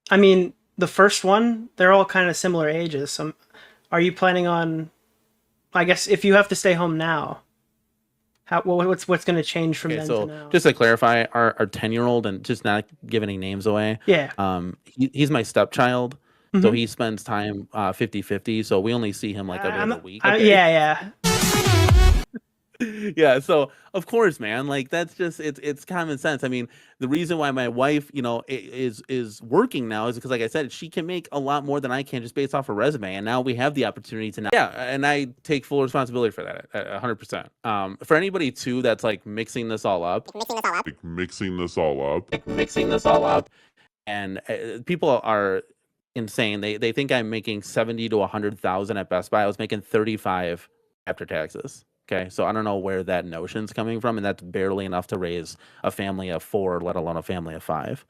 I mean, the first one, they're all kind of similar ages. So, are you planning on? I guess if you have to stay home now, what's going to change from Okay, then to so now? just to clarify, our 10-year-old, and just not give any names away, Yeah. he's my stepchild, so Hmm. he spends time 50/50, so we only see him like every I'm. other week. Okay. Yeah, yeah. Yeah, so of course, man, like that's just it's common sense. I mean, the reason why my wife, is working now is because, like I said, she can make a lot more than I can just based off her resume, and now we have the opportunity to now. Yeah, and I take full responsibility for that, 100%. For anybody too that's like mixing this all up, mixing this all up, and people are insane. They think I'm making 70 to 100,000 at Best Buy. I was making 35 after taxes. Okay, so I don't know where that notion's coming from, and that's barely enough to raise a family of four, let alone a family of five.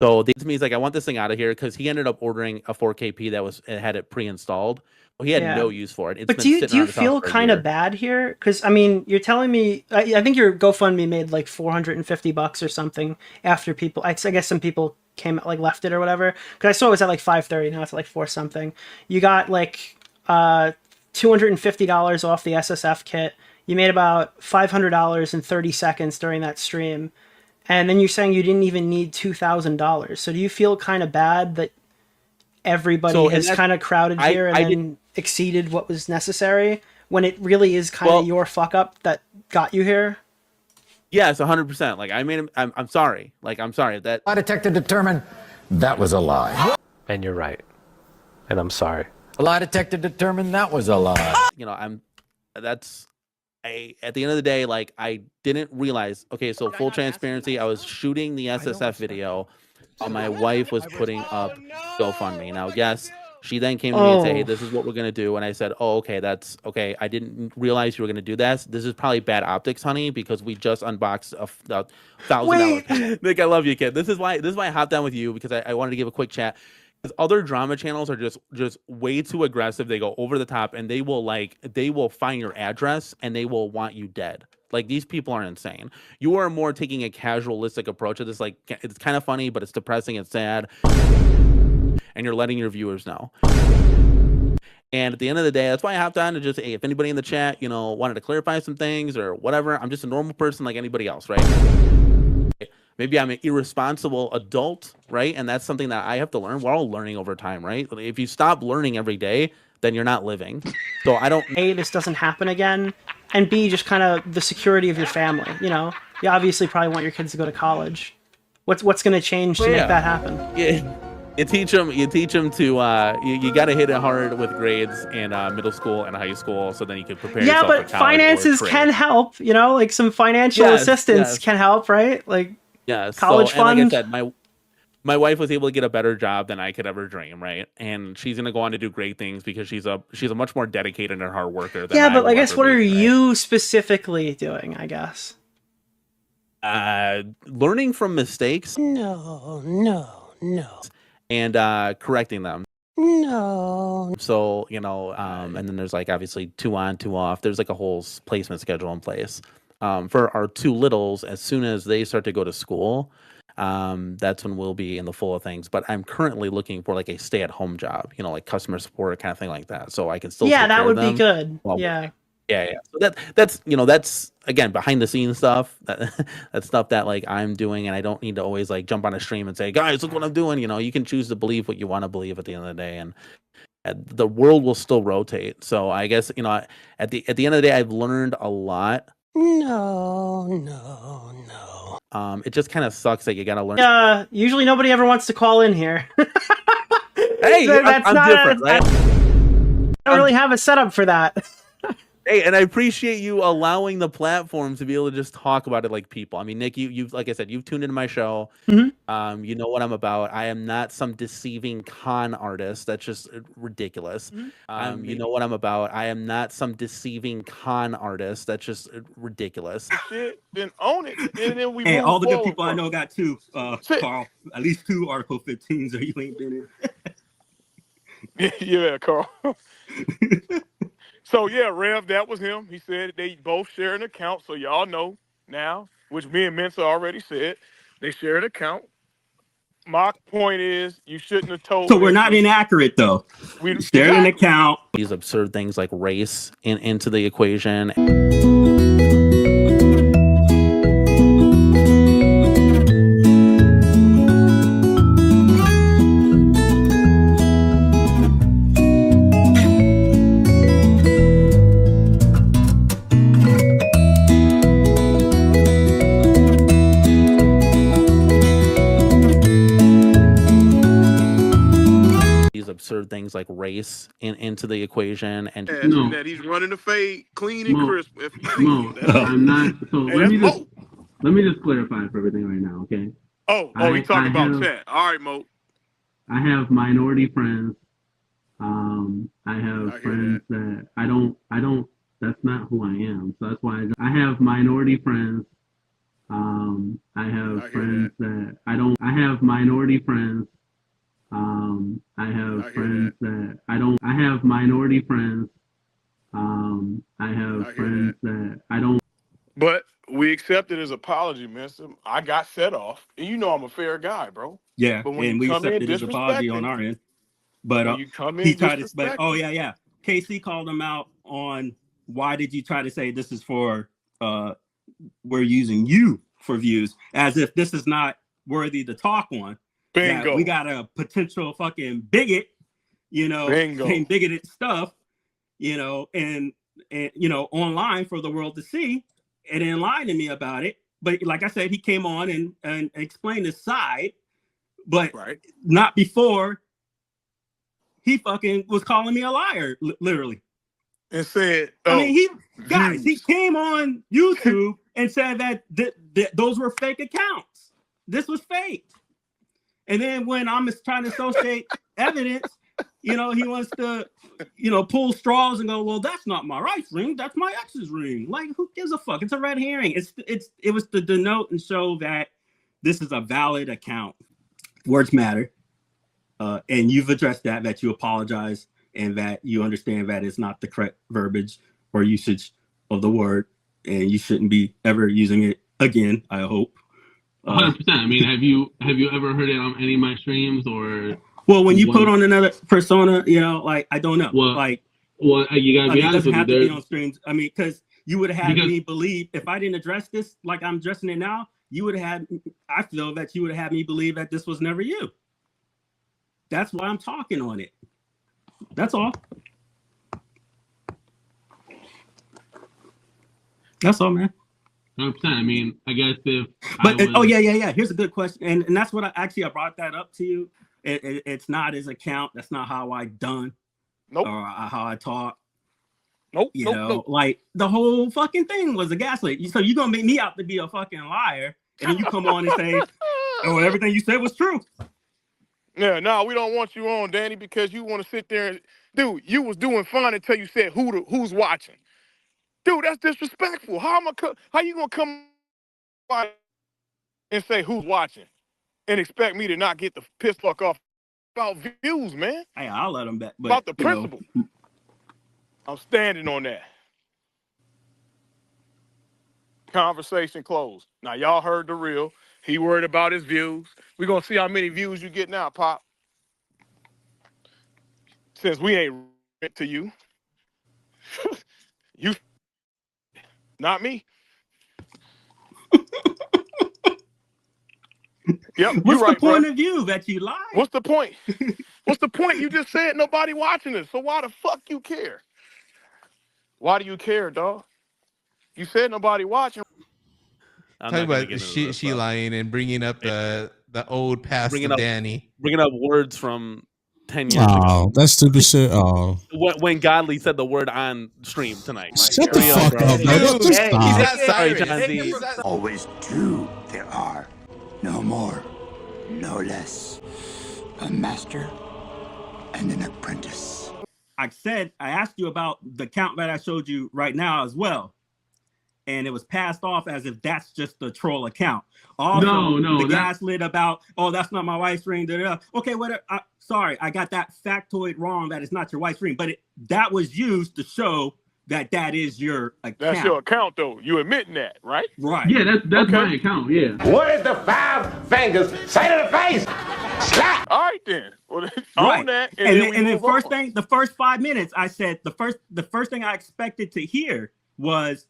So to me, he's like, I want this thing out of here because he ended up ordering a 4KP that had it pre-installed. Well, he had Yeah. no use for it. It's But been do sitting you around his house feel for a kind of year. bad here? Because I mean, you're telling me I think your GoFundMe made like $450 or something after people. I guess some people came like left it or whatever. Because I saw it was at like 530. Now it's at like four something. You got like $250 off the SSF kit. You made about $500 in 30 seconds during that stream. And then you're saying you didn't even need $2,000. So do you feel kind of bad that everybody So and has that kind of crowded here and I did then exceeded what was necessary when it really is kind of well. your fuck up that got you here? Yes, 100%. Like I made him. I'm sorry. Like I'm sorry that Lie detector determined that was a lie. And you're right. And I'm sorry. A lie detector determined that was a lie. I'm. That's at the end of the day, like I didn't realize. Okay, so full transparency, I was shooting the SSF video while my wife was putting up GoFundMe. Now, yes, she then came to me and said, "Hey, Oh, this is what we're gonna do," and I said, "Oh, okay, that's okay. I didn't realize you were gonna do this. This is probably bad optics, honey, because we just unboxed a $1,000 wait. panel." Nick, I love you, kid. This is why I hopped down with you because I wanted to give a quick chat. Because other drama channels are just way too aggressive. They go over the top, and they will find your address and they will want you dead. Like these people are insane. You are more taking a casualistic approach to this. Like it's kind of funny, but it's depressing. It's sad, and you're letting your viewers know. And at the end of the day, that's why I hopped on to just, hey, if anybody in the chat, wanted to clarify some things or whatever, I'm just a normal person like anybody else, right? Maybe I'm an irresponsible adult, right? And that's something that I have to learn. We're all learning over time, right? If you stop learning every day, then you're not living. So I don't. A, this doesn't happen again, and B, just kind of the security of your family. You obviously probably want your kids to go to college. What's going to change to make that happen? Yeah. You teach them. You teach them to. You got to hit it hard with grades in middle school and high school, so then you can prepare Yeah, yourself for but college or finances trade. can help. Like some financial Yes, assistance yes, can help, right? Like yes. So college and like I fund. said, my wife was able to get a better job than I could ever dream, right? And she's gonna go on to do great things because she's a much more dedicated and hard worker than Yeah, I but I will guess ever what be, are right? you specifically doing? I guess. Learning from mistakes No, no, no, and correcting them. no. So, and then there's like obviously 2 on, 2 off. There's like a whole placement schedule in place. For our two littles, as soon as they start to go to school, that's when we'll be in the full of things. But I'm currently looking for like a stay-at-home job, like customer support kind of thing like that, so I can still Yeah, take that care of would be them good. while Yeah. working. Yeah, yeah. So that's again behind the scenes stuff. That's stuff that like I'm doing, and I don't need to always like jump on a stream and say, guys, look what I'm doing. You can choose to believe what you want to believe at the end of the day, and the world will still rotate. So I guess at the end of the day, I've learned a lot. No, no, no. It just kind of sucks that you gotta learn. Usually nobody ever wants to call in here. Hey, That's I'm not. different, right? I don't really have a setup for that. Hey, and I appreciate you allowing the platform to be able to just talk about it like people. I mean, Nick, you've like I said, you've tuned into my show. Mhm. You know what I'm about. I am not some deceiving con artist. That's just ridiculous. You know what I'm about. I am not some deceiving con artist. That's just ridiculous. Shit, then own it, and then we Hey, move all the good forward people I from know got two, it. Carl. At least two Article 15s, or you ain't been Yeah, Carl. So yeah, Rev, that was him. He said they both share an account, so y'all know now, which me and Mensa already said. They share an account. My point is, you shouldn't have told. So we're not inaccurate though. We shared an account. These absurd things like race into the equation. Absurd things like race into the equation, and that he's running the fade clean and crisp. If I'm not. So let me just clarify for everything right now, okay? We talking about chat. All right, Mo. I have minority friends. I have friends that I don't. That's not who I am. So that's why I have minority friends. I have friends that I don't. I have minority friends. I have friends that I don't. I have minority friends. I have friends that I don't. But we accepted his apology, mister. I got set off, and you know I'm a fair guy, bro. Yeah, but when and we accepted his apology on our end. But you come in, he tried to. But yeah. KC called him out on why did you try to say this is for we're using you for views, as if this is not worthy to talk on. Bingo. We got a potential fucking bigot, saying bigoted stuff, and online for the world to see, and then lying to me about it. But like I said, he came on and explained his side, but not before he fucking was calling me a liar, literally. And said, I mean, he came on YouTube and said that those were fake accounts. This was fake. And then when I'm trying to associate evidence, he wants to, pull straws and go, well, that's not my wife's ring. That's my ex's ring. Like, who gives a fuck? It's a red herring. It was to denote and show that this is a valid account. Words matter. And you've addressed that you apologize and that you understand that it's not the correct verbiage or usage of the word. And you shouldn't be ever using it again, I hope. 100%. I mean, have you ever heard it on any of my streams or? Well, when you put on another persona, I don't know. You gotta be honest with me. It doesn't have to be on streams. I mean, because you would have me believe if I didn't address this like I'm addressing it now, I feel that you would have had me believe that this was never you. That's why I'm talking on it. That's all. That's all, man. 100%. I mean, I guess if. Yeah. Here's a good question, and that's what I brought that up to you. It's not his account. That's not how I done. Nope. Or how I talk. Nope. Like the whole fucking thing was a gaslight. So you're gonna make me out to be a fucking liar, and then you come on and say, "Oh, everything you said was true." Yeah, no, we don't want you on, Danny, because you want to sit there and, dude, you was doing fine until you said who's watching. Dude, that's disrespectful. How you gonna come by and say who's watching and expect me to not get the piss fuck off about views, man? Hey, I'll let them back. But, about the principle. I'm standing on that. Conversation closed. Now, y'all heard the real. He worried about his views. We're going to see how many views you get now, Pop. Since we ain't to you. You, not me. Yep. What's right, the point bro. of view that you lied? What's the point? What's the point? You just said nobody watching this. So why the fuck you care? Why do you care, dog? You said nobody watching. Talking about she lying and bringing up the old past of Danny. Bringing up words from 10 years ago. Oh, that's stupid shit. Oh. When Godly said the word on stream tonight. Shut the fuck up, bro. Just stop. Sorry, John Z. Always two there are. No more, no less. A master and an apprentice. I asked you about the count that I showed you right now as well. And it was passed off as if that's just a troll account. Also, the gaslit about, that's not my wife's ring. Okay, whatever. Sorry, I got that factoid wrong. That it's not your wife's ring, but that was used to show that is your account. That's your account, though. You admitting that, right? Right. Yeah, that's my account. Yeah. What is the five fingers say to the face? All right then. Well, Right. on that, And then the first 5 minutes, I said the first thing I expected to hear was,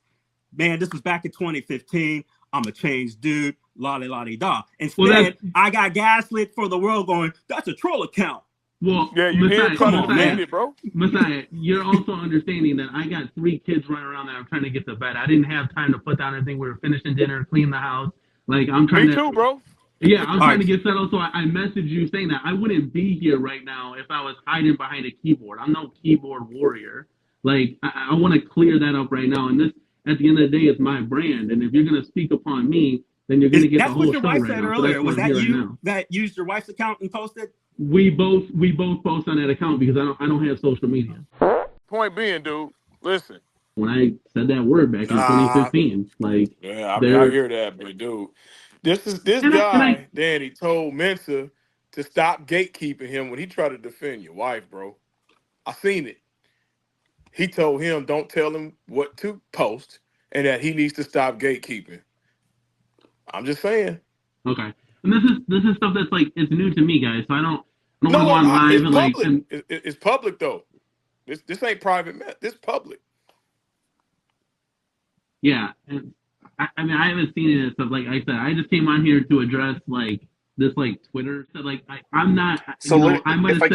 man, this was back in 2015. I'm a changed dude, la-di-la-di-da. Instead, I got gaslit for the world going, that's a troll account. Well, yeah, you Messiah, did try to defend it, bro. Messiah, you're also understanding that I got 3 kids running around that I'm trying to get to bed. I didn't have time to put down anything. We were finishing dinner, clean the house. Like, I'm trying Me too, bro. Yeah, I'm trying to get settled, so I messaged you saying that I wouldn't be here right now if I was hiding behind a keyboard. I'm no keyboard warrior. Like, I want to clear that up right now. And this, at the end of the day, is my brand. And if you're going to speak upon me, then you're going to get the whole show right now. That's what your wife said earlier. Was that you that used your wife's account and posted? We both post on that account because I don't have social media. Point being, dude, listen. When I said that word back in 2015, like, yeah, I mean, I hear that, but dude, this guy, Danny, told Mensa to stop gatekeeping him when he tried to defend your wife, bro. I seen it. He told him, don't tell him what to post and that he needs to stop gatekeeping. I'm just saying. Okay. And this is stuff that's like, it's new to me, guys. So I don't want to go on live and like. It's public though. This ain't private. This public. Yeah, and I mean, I haven't seen it and stuff. Like I said, I just came on here to address like this, like Twitter. So like, I'm not. So if I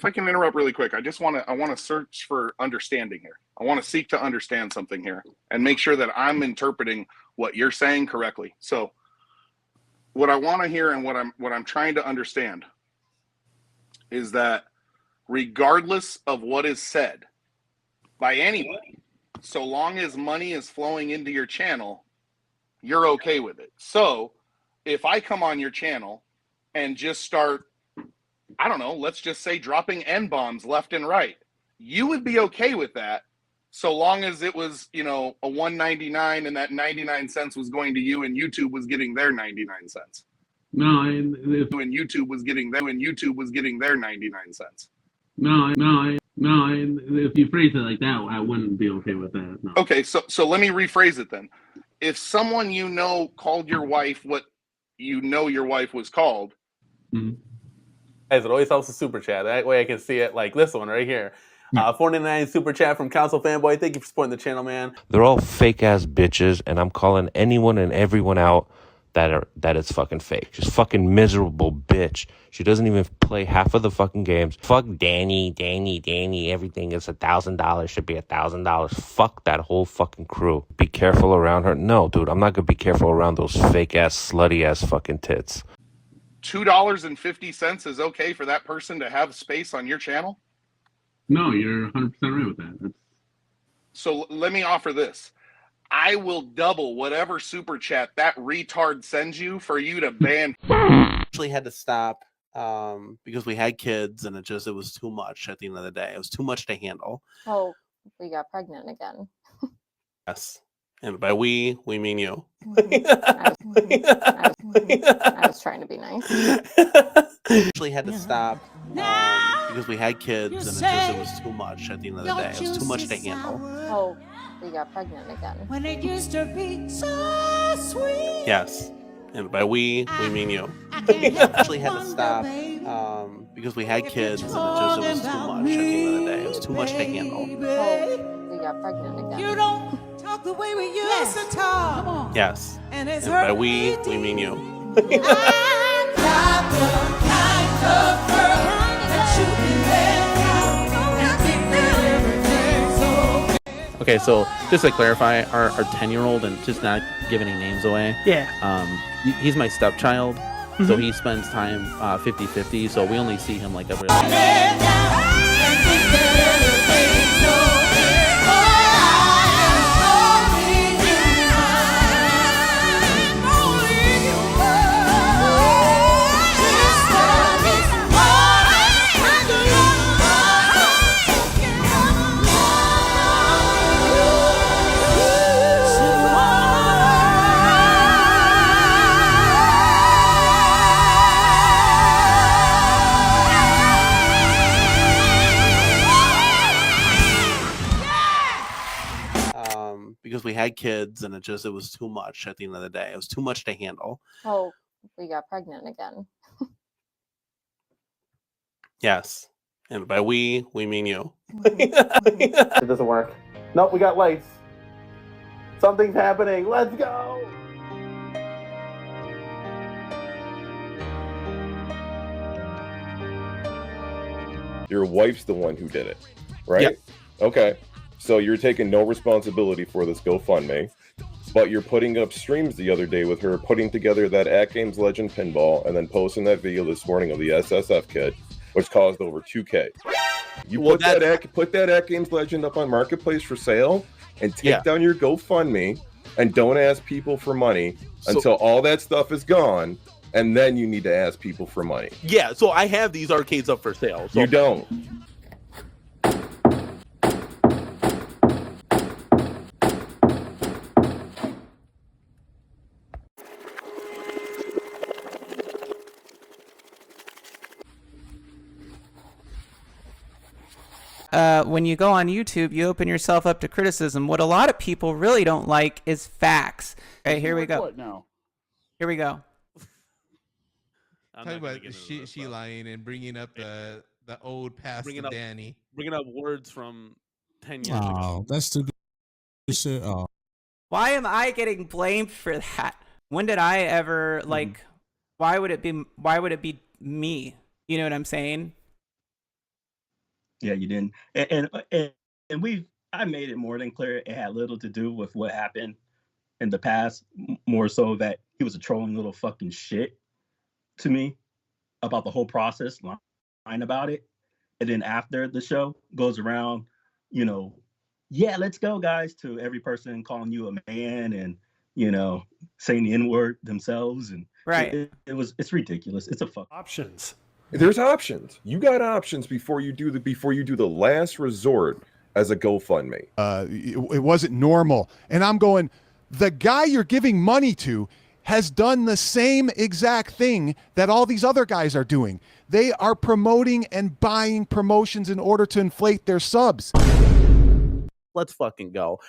can interrupt really quick, I want to search for understanding here. I want to seek to understand something here and make sure that I'm interpreting what you're saying correctly. So, what I want to hear and what I'm trying to understand is that regardless of what is said by anybody, so long as money is flowing into your channel, you're okay with it. So if I come on your channel and just start, I don't know, let's just say dropping N-bombs left and right, you would be okay with that so long as it was, a $1.99 and that 99 cents was going to you and YouTube was getting their 99 cents. No, and YouTube was getting their 99 cents. No, if you phrase it like that, I wouldn't be okay with that. No. Okay, so let me rephrase it then. If someone called your wife what your wife was called. Mm-hmm. Guys, it always helps to super chat. That way I can see it, like this one right here. 49 super chat from Council Fanboy. Thank you for supporting the channel, man. They're all fake ass bitches, and I'm calling anyone and everyone out that is fucking fake. Just fucking miserable bitch. She doesn't even play half of the fucking games. Fuck Danny. Everything is $1,000. Should be $1,000. Fuck that whole fucking crew. Be careful around her. No, dude, I'm not gonna be careful around those fake ass, slutty ass fucking tits. $2.50 is okay for that person to have space on your channel? No, you're 100% right with that. So let me offer this. I will double whatever super chat that retard sends you for you to ban. Actually had to stop because we had kids and it was too much at the end of the day. It was too much to handle. Oh, we got pregnant again. Yes. And by we mean you. I was trying to be nice. Actually had to stop because we had kids and it was too much at the end of the day. It was too much to handle. Oh, we got pregnant again. When it used to be so sweet. Yes. And by we mean you. Actually had to stop because we had kids and it was too much at the end of the day. It was too much to handle. Oh, we got pregnant again. You don't talk the way we used to talk. Come on. Yes. And it's by we mean you. I'm not the kind of girl that you can let out and think that everything's okay. Okay, so just to clarify, our 10-year-old, and just not give any names away. Yeah. He's my stepchild, so he spends time 50-50. So we only see him like every. Because we had kids and it was too much at the end of the day. It was too much to handle. Oh, we got pregnant again. Yes. And by we mean you. It doesn't work. Nope, we got lights. Something's happening. Let's go. Your wife's the one who did it, right? Yeah. Okay. So you're taking no responsibility for this GoFundMe, but you're putting up streams the other day with her putting together that At Games Legend pinball and then posting that video this morning of the SSF kit, which caused over 2K. You put that At Games Legend up on Marketplace for sale and take down your GoFundMe and don't ask people for money until all that stuff is gone, and then you need to ask people for money. Yeah, so I have these arcades up for sale. So. You don't. When you go on YouTube, you open yourself up to criticism. What a lot of people really don't like is facts. Okay, here we go. Now. Here we go. Talking about she lying and bringing up the old past of Danny. Bringing up words from 10 years Oh, ago. that's stupid shit. Oh. Why am I getting blamed for that? When did I ever like? Why would it be me? You know what I'm saying? Yeah, you didn't. And I made it more than clear it had little to do with what happened in the past, more so that he was a trolling little fucking shit to me about the whole process, lying about it. And then after the show goes around, you know, yeah, let's go, guys, to every person calling you a man and, you know, saying the N-word themselves. And right. It's ridiculous. It's a fuck. Options. There's options. You got options before you do the last resort as a GoFundMe. It wasn't normal. And I'm going, the guy you're giving money to has done the same exact thing that all these other guys are doing. They are promoting and buying promotions in order to inflate their subs. Let's fucking go.